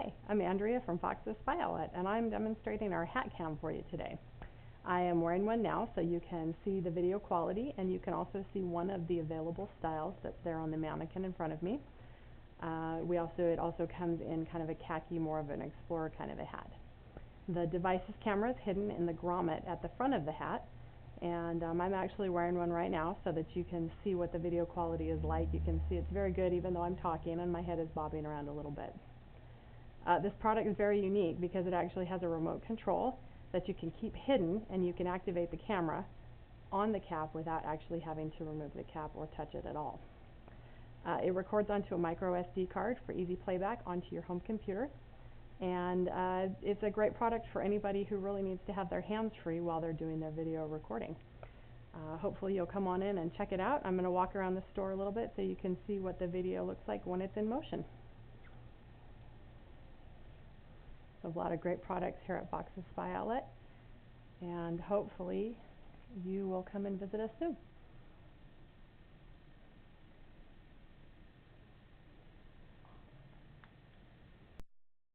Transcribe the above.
Hi, I'm Andrea from Fox's Spy Outlet, and I'm demonstrating our hat cam for you today. I am wearing one now so you can see the video quality, and you can also see one of the available styles that's there on the mannequin in front of me. It also comes in kind of a khaki, more of an explorer kind of a hat. The device's camera is hidden in the grommet at the front of the hat, and I'm actually wearing one right now so that you can see what the video quality is like. You can see it's very good even though I'm talking and my head is bobbing around a little bit. This product is very unique because it actually has a remote control that you can keep hidden, and you can activate the camera on the cap without actually having to remove the cap or touch it at all. It records onto a micro SD card for easy playback onto your home computer, and it's a great product for anybody who really needs to have their hands free while they're doing their video recording. Hopefully you'll come on in and check it out. I'm going to walk around the store a little bit so you can see what the video looks like when it's in motion. A lot of great products here at Fox's Spy Outlet, and hopefully you will come and visit us soon.